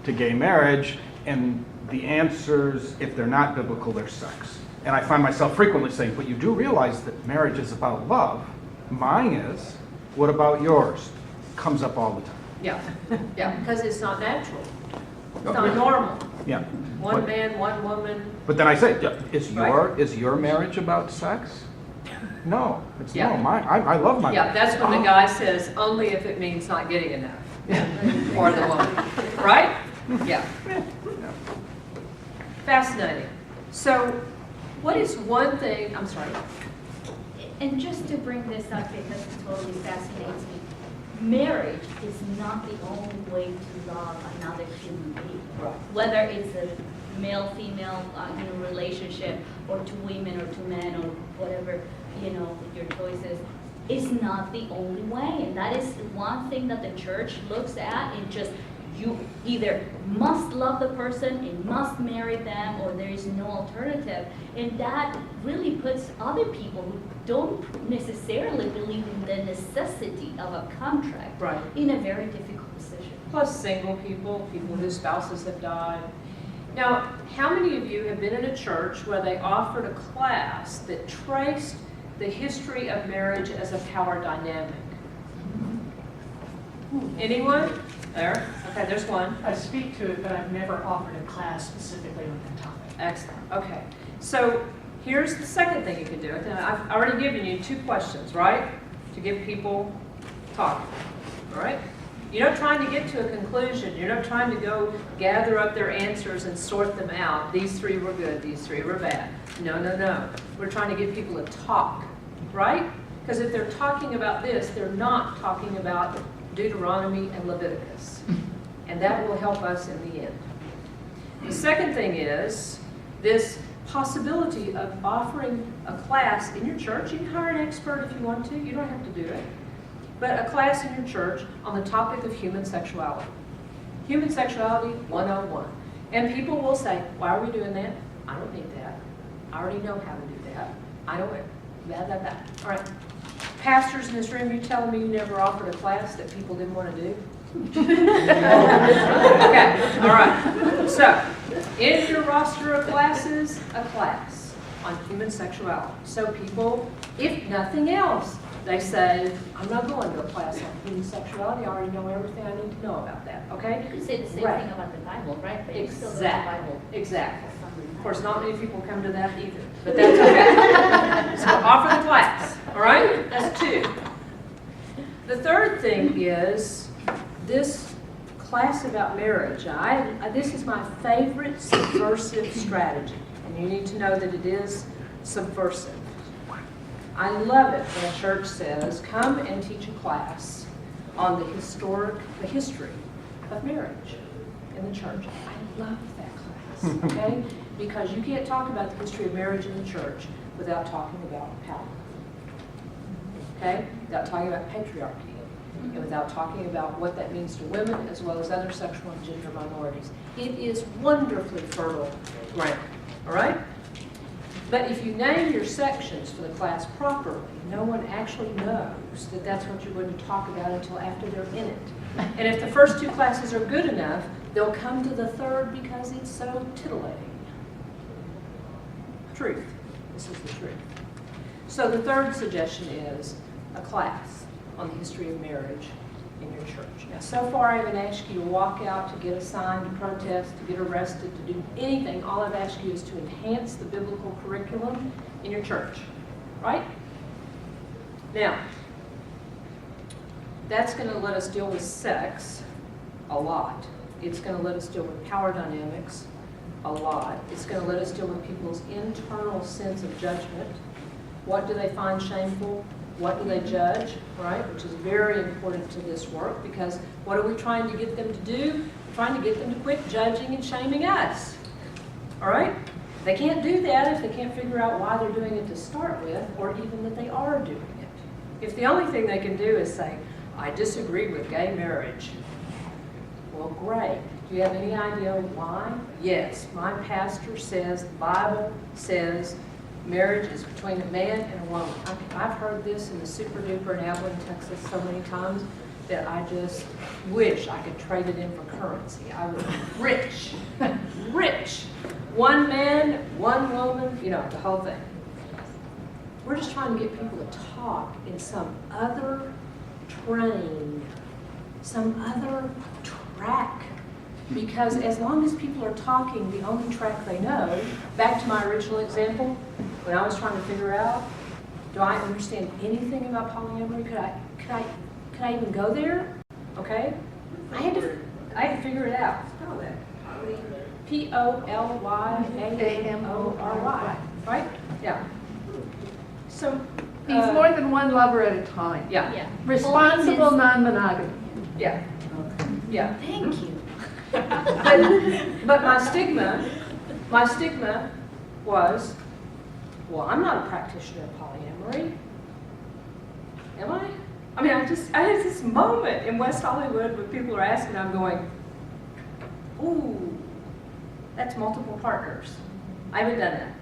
to gay marriage? And the answers, if they're not biblical, they're sex. And I find myself frequently saying, but you do realize that marriage is about love. Mine is. What about yours? Comes up all the time.
Yeah, because it's not natural. It's
Oh,
not
yeah.
normal.
Yeah.
One
But-
man, one woman.
But then I say, is
Right.
your marriage about sex? No, it's
Yeah.
no. I love my
Yeah,
marriage.
that's when the guy says, only if it means not getting enough. Or the woman, right? Yeah. Fascinating. So what is one thing, I'm sorry.
And just to bring this up because it totally fascinates me, marriage is not the only way to love another human being.
Right.
Whether it's a male-female relationship, or to women, or to men, or whatever, your choices, is not the only way. And that is one thing that the church looks at, and just, you either must love the person and must marry them, or there is no alternative. And that really puts other people who don't necessarily believe in the necessity of a contract
Right.
in a very difficult position.
Plus single people, people whose spouses have died. Now, how many of you have been in a church where they offered a class that traced the history of marriage as a power dynamic? Anyone? There? Okay, there's one.
I speak to it, but I've never offered a class specifically on that topic.
Excellent. Okay. So here's the second thing you can do. Now, I've already given you 2 questions, right? To get people talking. All right? You're not trying to get to a conclusion. You're not trying to go gather up their answers and sort them out. These 3 were good. These 3 were bad. No, no, no. We're trying to get people to talk, right? Because if they're talking about this, they're not talking about Deuteronomy and Leviticus. And that will help us in the end. The second thing is this possibility of offering a class in your church. You can hire an expert if you want to. You don't have to do it. But a class in your church on the topic of human sexuality. Human sexuality 101. And people will say, why are we doing that? I don't need that. I already know how to do that. I don't, that. All right. Pastors in this room, you telling me you never offered a class that people didn't want to do? Okay, all right. So, in your roster of classes, a class on human sexuality. So people, if nothing else, they say, I'm not going to a class on human sexuality. I already know everything I need to know about that, okay?
You could say the same
Right.
thing about the Bible, right? But you still know the
Exactly.
Bible.
Exactly. Of course, not many people come to that either, but that's okay. So offer the class, all right? That's 2. The third thing is this class about marriage. This is my favorite subversive strategy, and you need to know that it is subversive. I love it when a church says, come and teach a class on the history of marriage in the church. I love that class, okay? Because you can't talk about the history of marriage in the church without talking about power, okay? Without talking about patriarchy, and without talking about what that means to women as well as other sexual and gender minorities. It is wonderfully fertile ground, all right? But if you name your sections for the class properly, no one actually knows that that's what you're going to talk about until after they're in it. And if the first 2 classes are good enough, they'll come to the third because it's so titillating. Truth. This is the truth. So the third suggestion is a class on the history of marriage in your church. Now, so far I haven't asked you to walk out, to get a sign, to protest, to get arrested, to do anything. All I've asked you is to enhance the biblical curriculum in your church, right? Now, that's going to let us deal with sex a lot. It's going to let us deal with power dynamics a lot. It's going to let us deal with people's internal sense of judgment. What do they find shameful? What do they judge, right? Which is very important to this work, because what are we trying to get them to do? We're trying to get them to quit judging and shaming us, all right? They can't do that if they can't figure out why they're doing it to start with, or even that they are doing it. If the only thing they can do is say, I disagree with gay marriage. Well, great. Do you have any idea why? Yes, my pastor says, the Bible says, marriage is between a man and a woman. I've heard this in the super duper in Abilene, Texas so many times that I just wish I could trade it in for currency. I would be rich, rich. One man, one woman, you know, the whole thing. We're just trying to get people to talk in some other train, some other track. Because as long as people are talking the only track they know, back to my original example, when I was trying to figure out, do I understand anything about polyamory? Could I even go there? Okay? I had to figure it out. Spell that. Polyamory, right? Yeah. So.
Means more than one lover at a time.
Yeah.
Yeah.
Responsible non-monogamy.
Yeah. Yeah.
Thank you.
But my stigma was, well, I'm not a practitioner of polyamory. Am I? I mean, I had this moment in West Hollywood when people are asking, I'm going, ooh, that's multiple partners. I haven't done that.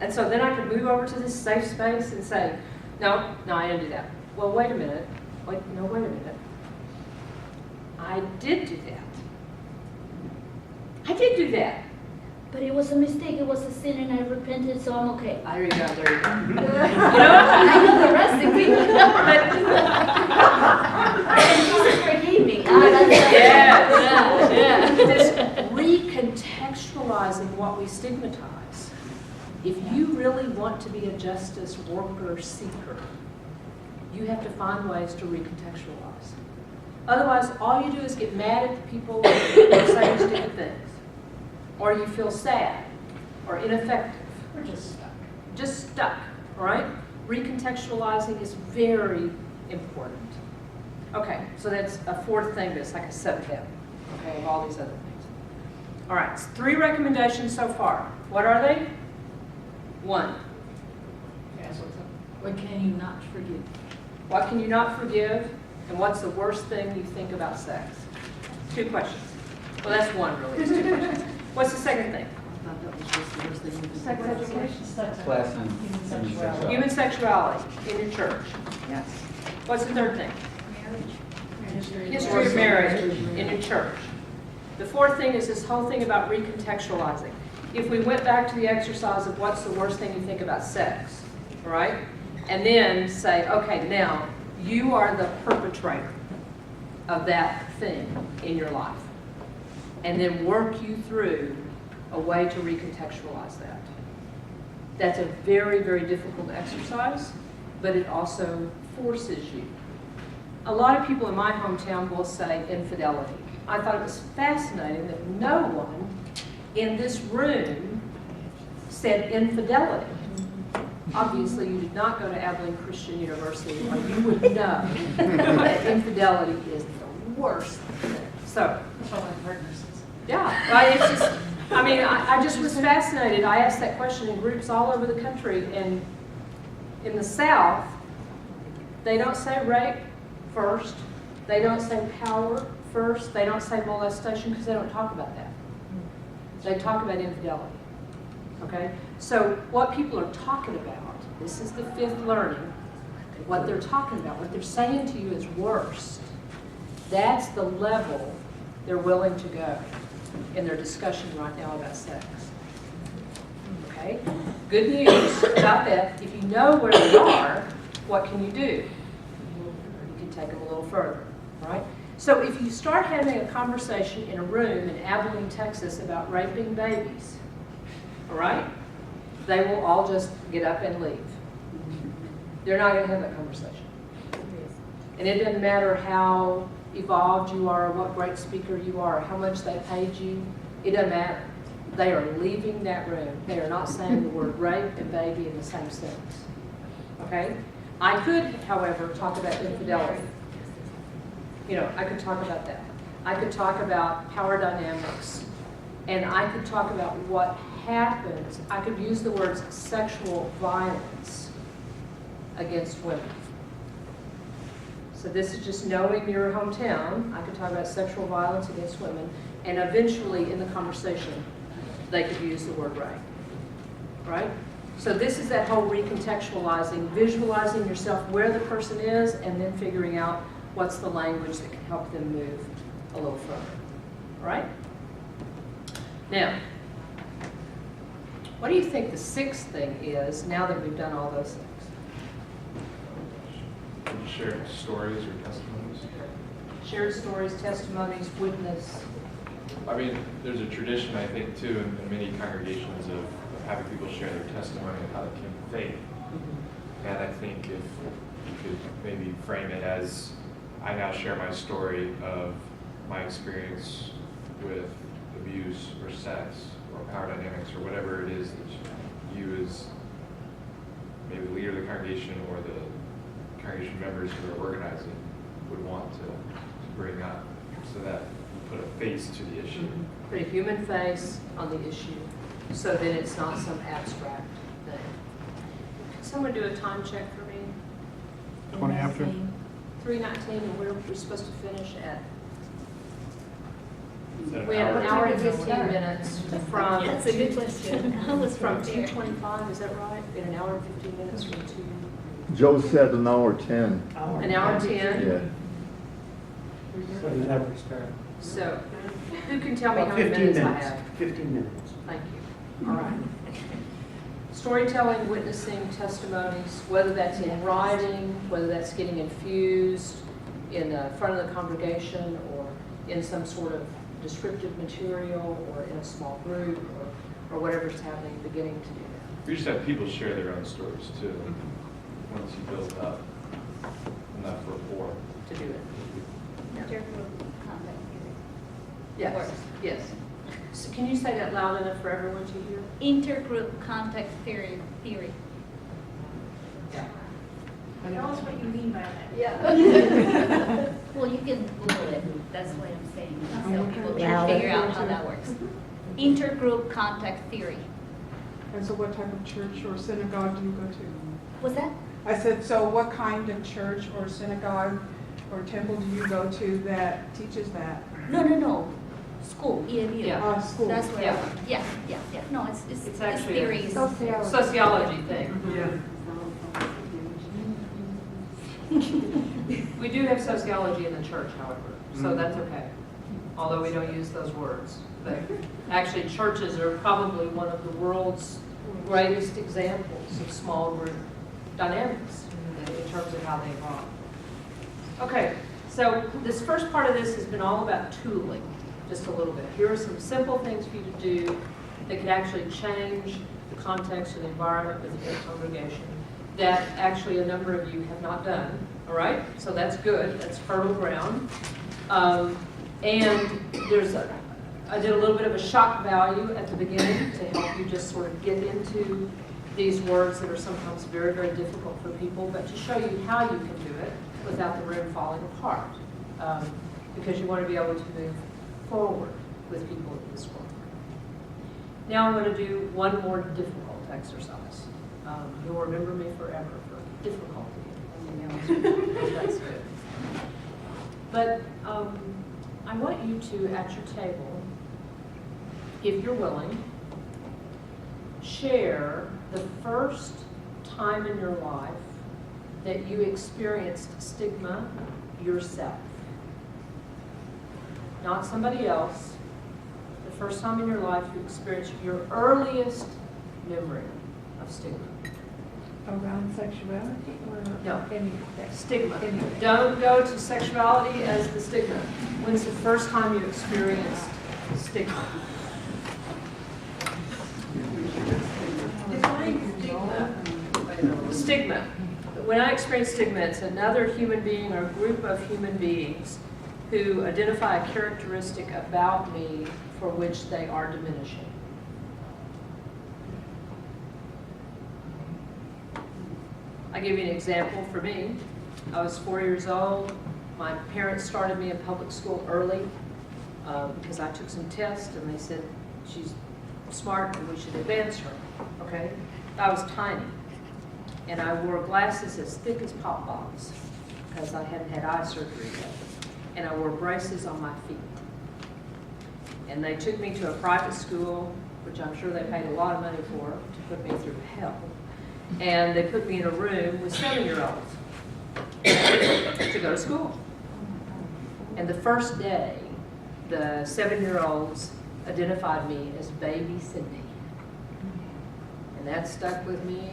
And so then I could move over to this safe space and say, no, I didn't do that. Well, wait a minute. Wait a minute. I did do that.
But it was a mistake, it was a sin, and I repented, so I'm okay.
There you go.
I know the recipe. And Jesus forgave me.
Yeah. This recontextualizing what we stigmatize. If you really want to be a justice worker seeker, you have to find ways to recontextualize. Otherwise, all you do is get mad at the people who are saying stupid things. Or you feel sad or ineffective.
We're just stuck.
All right? Recontextualizing is very important. Okay, so that's a fourth thing that's like a subhead, okay, of all these other things. All right, 3 recommendations so far. What are they? 1.
What can you not forgive?
What can you not forgive? And what's the worst thing you think about sex? 2 questions. Well, that's 1 really. It's 2 questions. What's the second thing?
Sex education.
Class on
Human sexuality in your church.
Yes.
What's the third thing? History of marriage in your church. The 4th thing is this whole thing about recontextualizing. If we went back to the exercise of what's the worst thing you think about sex, all right? And then say, okay, now you are the perpetrator of that thing in your life. And then work you through a way to recontextualize that. That's a very, very difficult exercise, but it also forces you. A lot of people in my hometown will say infidelity. I thought it was fascinating that no one in this room said infidelity. Obviously, you did not go to Abilene Christian University, or you would know that infidelity is the worst thing. So,
That's what my partner says.
yeah, well, it's just, I mean, I just was fascinated. I asked that question in groups all over the country, and in the South, they don't say rape first. They don't say power first. They don't say molestation because they don't talk about that. They talk about infidelity. Okay? So what people are talking about, this is the 5th learning, what they're talking about, what they're saying to you is worst. That's the level they're willing to go in their discussion right now about sex. Okay? Good news about that, if you know where they are, what can you do? You can take them a little further, right? So if you start having a conversation in a room in Abilene, Texas about raping babies, all right? They will all just get up and leave. They're not going to have that conversation. And it doesn't matter how evolved you are, what great speaker you are, how much they paid you. It doesn't matter. They are leaving that room. They are not saying the word rape and baby in the same sentence. Okay? I could, however, talk about infidelity. You know, I could talk about that. I could talk about power dynamics. And I could talk about what happens. I could use the words sexual violence against women. So this is just knowing your hometown. I could talk about sexual violence against women, and eventually in the conversation, they could use the word rape, right? So this is that whole recontextualizing, visualizing yourself where the person is, and then figuring out what's the language that can help them move a little further, all right? Now, what do you think the 6th thing is now that we've done all those things?
Share stories or testimonies?
Shared stories, testimonies, witness.
I mean, there's a tradition, I think, too, in many congregations of having people share their testimony of how they came to faith. And I think if you could maybe frame it as, I now share my story of my experience with abuse or sex or power dynamics or whatever it is that you as maybe the leader of the congregation or the congregation members who are organizing would want to bring up so that you put a face to the issue.
Put a human face on the issue, so then it's not some abstract thing. Can someone do a time check for me?
20 after?
3:19, and we're supposed to finish at,
Is that an
we have an hour and
What time
15
did we
minutes from.
That's a good question. I was
From
from there.
2:25, is that right? In an hour and 15 minutes from 2.
Joe said an hour 10.
An hour and 10?
Yeah.
So you never start.
So, who can tell me how
About
many
15
minutes I
minutes.
have?
15 minutes.
Thank you. All right. Storytelling, witnessing, testimonies, whether that's in writing, whether that's getting infused in the front of the congregation or in some sort of descriptive material or in a small group or whatever's happening, beginning to do that.
We just have people share their own stories too, once you build up enough rapport.
To do it.
Intergroup contact theory.
Yes,
Works.
yes. So can you say that loud enough for everyone to hear?
Intergroup contact theory.
Yeah.
Tell us what you mean by that.
Yeah. Well, you can Google it. That's what I'm saying. So people can figure out how that works. Intergroup contact theory.
And so what type of church or synagogue do you go to?
What's that?
I said, so what kind of church or synagogue or temple do you go to that teaches that?
No. School, EMU.
Yeah.
School.
That's where
Yeah.
I went. Yeah. No, it's
actually
theories.
Sociology thing.
Yeah.
We do have sociology in the church, however, so that's okay, although we don't use those words. But actually, churches are probably one of the world's greatest examples of small group dynamics in terms of how they evolve. Okay, so this first part of this has been all about tooling, just a little bit. Here are some simple things for you to do that could actually change the context and the environment within your congregation that actually a number of you have not done, all right? So that's good, that's fertile ground. And I did a little bit of a shock value at the beginning to help you just sort of get into these words that are sometimes very, very difficult for people, but to show you how you can do it without the room falling apart. Because you want to be able to move forward with people in this work. Now I'm going to do one more difficult exercise. You'll remember me forever for difficulty. That's good. But I want you to, at your table, if you're willing, share the first time in your life that you experienced stigma yourself. Not somebody else. The first time in your life you experienced your earliest memory of stigma.
Around sexuality or?
No.
Any.
Stigma.
Any.
Don't go to sexuality as the stigma. When's the first time you experienced stigma?
Define stigma.
Stigma. When I experience stigma, it's another human being or group of human beings who identify a characteristic about me for which they are diminishing. I'll give you an example for me. I was 4 years old. My parents started me in public school early because I took some tests and they said, she's smart and we should advance her, okay? I was tiny and I wore glasses as thick as pop bombs because I hadn't had eye surgery yet. And I wore braces on my feet. And they took me to a private school, which I'm sure they paid a lot of money for, to put me through hell. And they put me in a room with 7-year-olds to go to school. And the first day, the 7-year-olds identified me as baby Cindi. And that stuck with me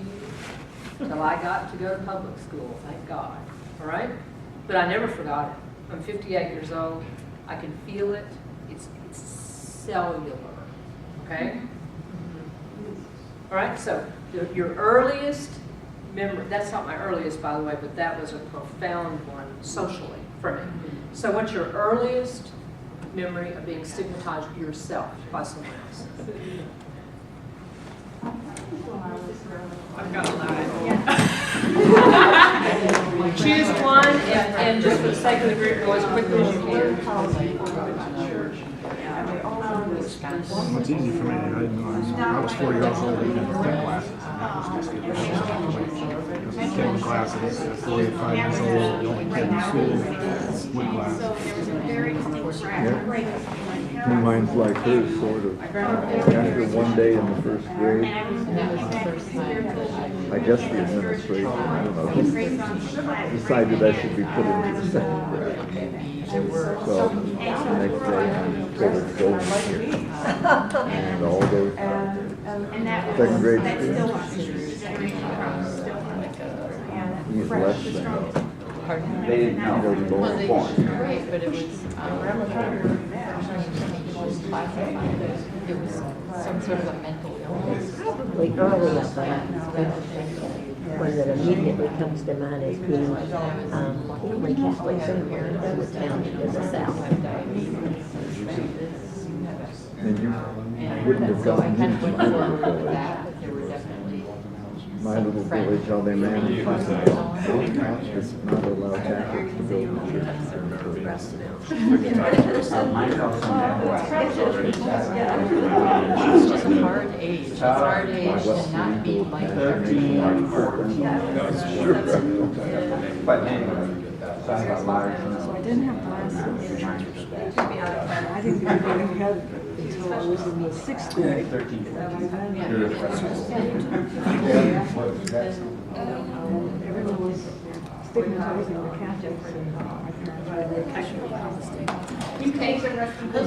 until I got to go to public school, thank God. All right? But I never forgot it. I'm 58 years old. I can feel it. It's cellular. Okay? All right, so your earliest memory, that's not my earliest, by the way, but that was a profound one socially for me. So what's your earliest memory of being stigmatized yourself by someone else?
I've got a lot.
Choose one, and just for the sake of the group, go as quickly as you can.
It's easy for me. I was 4 years old and had thick glasses. Thick glasses. At 4 or 5 years old, the only kid in school with glasses.
Mine's like hers, sort of. After one day in the first grade, I guess the administration, I don't know, decided I should be put into the second grade. So the next day I'm told to go in here. And all those second grade students, he's less than
They didn't know.
they're lower form.
Great, but it was, it was some sort of a mental illness.
Probably early up when it immediately comes to mind as being Roman Catholic seminary that was founded in the South.
And you wouldn't have gotten into my little village. My little village, how they managed it. It's not allowed Catholics to build churches.
It's just a hard age. It's a hard age to not be like
13, 14. But anyway, so I got large.
So I didn't have glasses. I think we really had until I was in the 6th grade.
13.
Everyone was stigmatizing the Catholics.
You take the rest of the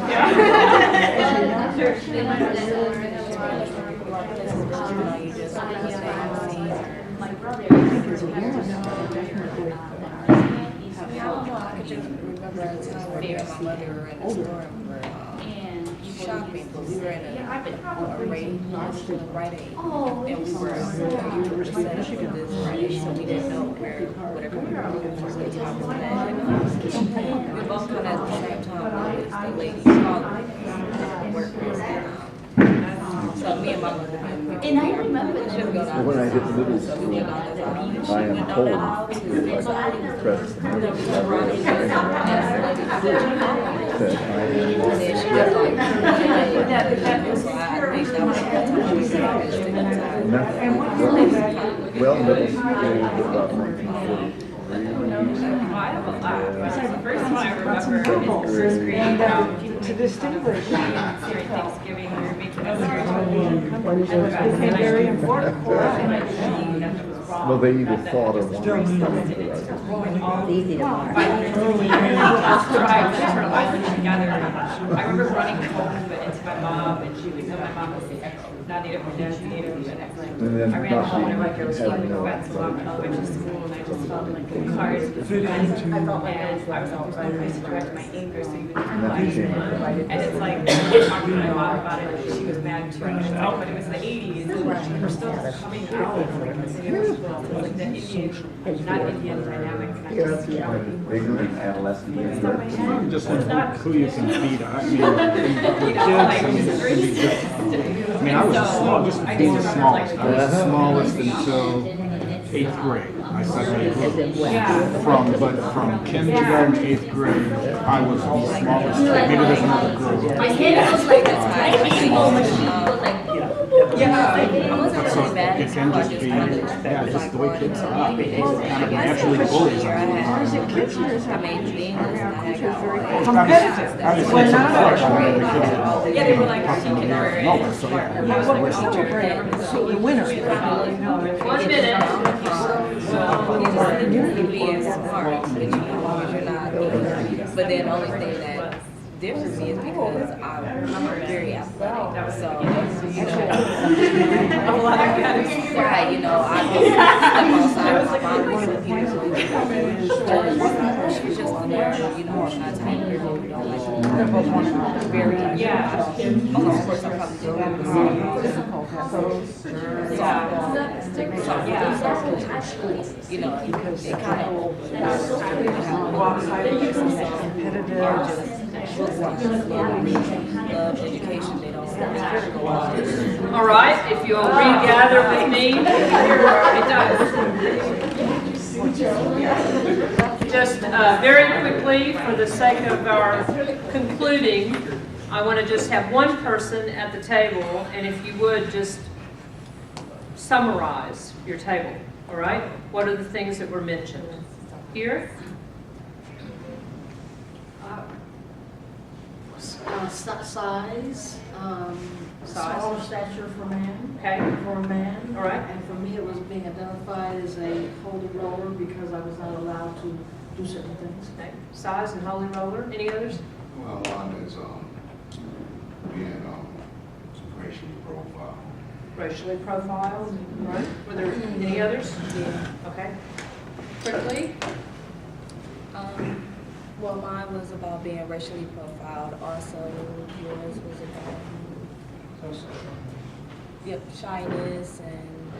my brother.
I think as a woman, definitely.
I could just remember a time where me and my mother were in a store and we were shopping, but we were at a Rite Aid.
Oh,
And we were set up for this Rite Aid, so we didn't know where whatever we were looking for, the top was that. We both kind of at the same time noticed the lady calling workers. So me and my mother,
and I remember
she would go down.
When I hit middle
So we
school,
went down there.
I am told if I press the middle button, said I am
And then she was like, so I reached out to her.
well, middle school was about 1943.
I have a lot. The first one I remember is first grade.
And to distinguish,
During Thanksgiving, we were making a
it became very important for us.
Well, they either fought or won.
It's easy to mark.
Together. I remember running home into my mom, and she would know my mom was not native, my dad's native.
And then
I ran home and like there was one who went to elementary school, and I just felt like the cards. I felt like I was always going to direct my anger, so you would internalize it. And it's like, I talked to my mom about it, and she was mad too. And it's like, but it was the 80s, and we're still coming out of like the city of school. It's like the Indian, not Indian dynamic.
Ignorant adolescent years.
Just who you can beat. I mean, with kids, I mean, I was the smallest. I was the smallest. I was the smallest until 8th grade. I graduated from kindergarten, 8th grade, I was the smallest. Maybe there's another girl.
My head was like this tiny moment.
Yeah, I wasn't
So
really bad.
it can just be, yeah, just the way kids are. Kind of naturally bullies them.
I made things and I got
Competitive. Well, not
Yeah, they were like, she can wear it.
what was so the winner?
1 minute.
community is hard, but you know, you're not. But then the only thing that differs me is because I'm very athletic. So, you know, right, you know, I just step outside of my boundaries with people. She's just there, you know, I'm not type of girl who don't like very, yeah. Of course, I'm probably doing you know, it kind of love education, they don't go on.
All right, if you'll regather with me. Just very quickly, for the sake of our concluding, I want to just have one person at the table, and if you would just summarize your table, all right? What are the things that were mentioned? Here?
Size, smaller stature for man.
Okay.
For a man.
All right.
And for me, it was being identified as a holy roller because I was not allowed to do certain things.
Okay. Size and holy roller. Any others?
Well, one is being racially profiled.
Racially profiled. All right. Were there any others?
Yeah.
Okay. Quickly.
Well, mine was about being racially profiled. Also, yours was about yep, shyness and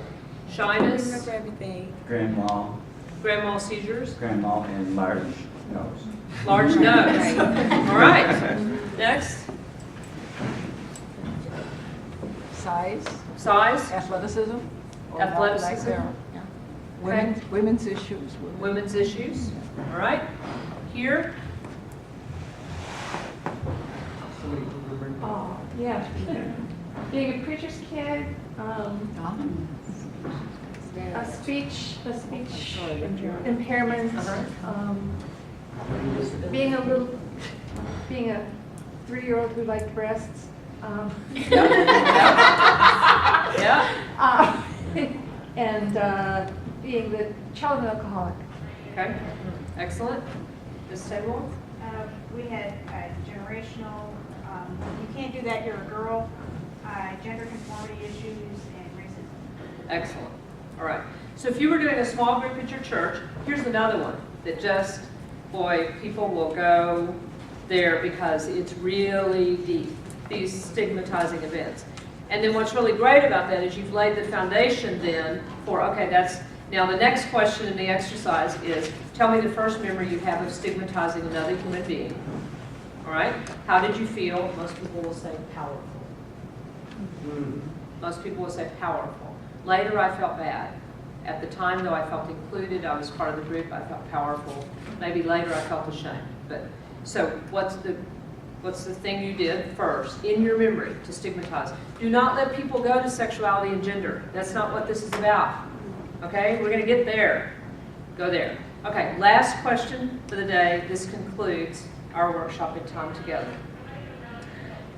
Shyness.
I remember everything.
Grand mal,
Grand mal seizures.
grand mal, and large nose.
Large nose. All right. Next.
Size,
Size.
athleticism. or
Athleticism.
like there, yeah.
Okay.
Women's issues.
Women's issues. All right. Here.
Oh, yeah. Being a preacher's kid, a speech impairment, being a 3-year-old who liked breasts.
Yeah.
And being the child of an alcoholic.
Okay. Excellent. Ms. Taylor?
We had generational, you can't do that, you're a girl, gender conformity issues, and racism.
Excellent. All right. So if you were doing a small group at your church, here's another one that just, boy, people will go there because it's really deep, these stigmatizing events. And then what's really great about that is you've laid the foundation then for, okay, that's, now the next question in the exercise is, tell me the first memory you have of stigmatizing another human being. All right? How did you feel? Most people will say powerful. Most people will say powerful. Later, I felt bad. At the time, though, I felt included. I was part of the group. I felt powerful. Maybe later, I felt ashamed. But so, what's the thing you did first in your memory to stigmatize? Do not let people go to sexuality and gender. That's not what this is about. Okay, we're going to get there. Go there. Okay, last question for the day. This concludes our workshopping time together.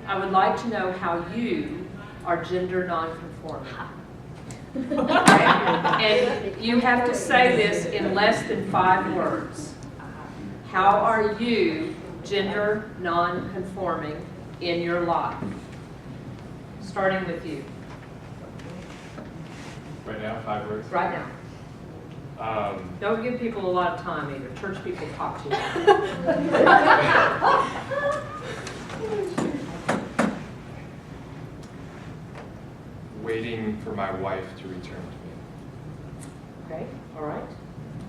I would like to know how you are gender nonconforming. And you have to say this in less than 5 words. How are you gender nonconforming in your life? Starting with you.
Right now, 5 words?
Right now. Don't give people a lot of time either. Church people talk too much.
Waiting for my wife to return to me.
Okay, all right.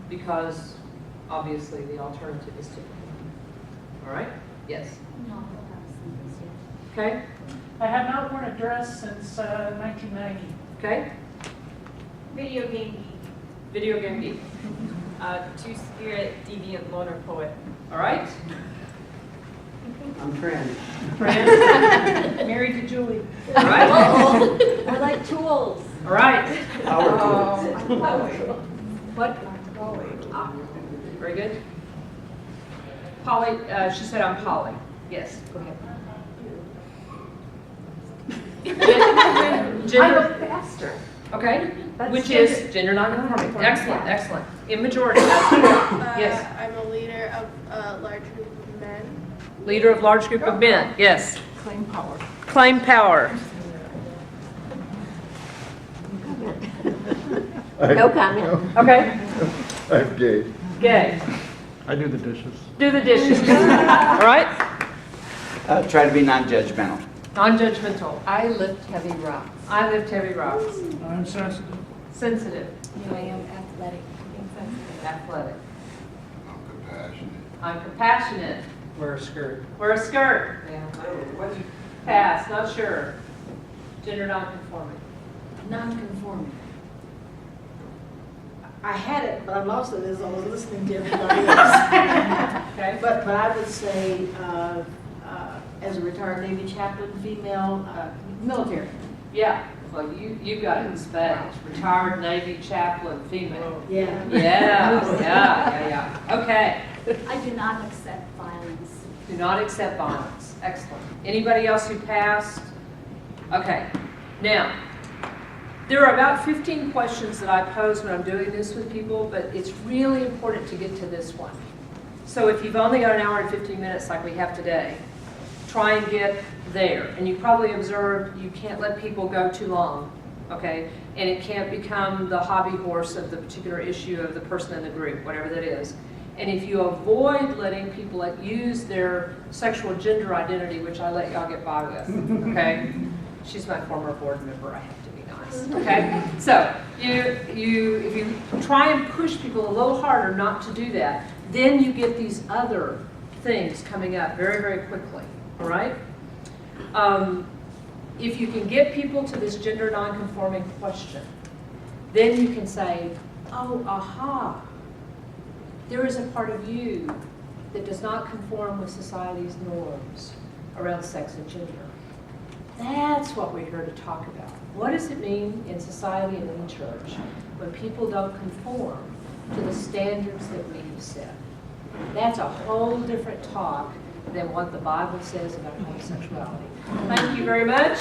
Because obviously the alternative is to. All right? Yes. Okay.
I have not worn a dress since 1990.
Okay.
Video game geek.
Video game geek.
Two-spirit, deviant, loner poet.
All right.
I'm trans.
Trans.
Married to Julie.
All right.
I like tools.
All right.
What?
Very good. Polly, she said I'm Polly. Yes, go ahead. Gender.
I'm a pastor.
Okay.
That's
Which
gender.
is gender nonconforming. Excellent,
Yeah.
excellent. In majority. Yes.
I'm a leader of a large group of men.
Leader of large group of men. Yes.
Claim power.
Claim power.
No comment.
Okay.
I'm gay.
Gay.
I do the dishes.
Do the dishes. All right.
Try to be non-judgmental.
Non-judgmental.
I lift heavy rocks.
I lift heavy rocks.
I'm sensitive.
Sensitive.
I am athletic.
Athletic.
I'm compassionate.
I'm compassionate.
Wear a skirt.
Wear a skirt.
I don't know, what,
Pass, not sure. Gender non-conforming.
Non-conforming. I had it, but I lost it as I was listening to everybody else.
Okay.
But I would say, as a retired Navy chaplain, female, military.
Yeah, well, you got it in spades. Retired Navy chaplain, female.
Yeah.
Yeah. Okay.
I do not accept violence.
Do not accept violence. Excellent. Anybody else who passed? Okay. Now, there are about 15 questions that I pose when I'm doing this with people, but it's really important to get to this one. So if you've only got an hour and 15 minutes like we have today, try and get there. And you probably observed you can't let people go too long, okay? And it can't become the hobby horse of the particular issue of the person in the group, whatever that is. And if you avoid letting people use their sexual gender identity, which I let y'all get by with, okay? She's my former board member, I have to be nice, okay? So if you try and push people a little harder not to do that, then you get these other things coming up very, very quickly, all right? If you can get people to this gender non-conforming question, then you can say, oh, aha, there is a part of you that does not conform with society's norms around sex and gender. That's what we're here to talk about. What does it mean in society and in the church when people don't conform to the standards that we have set? That's a whole different talk than what the Bible says about homosexuality. Thank you very much.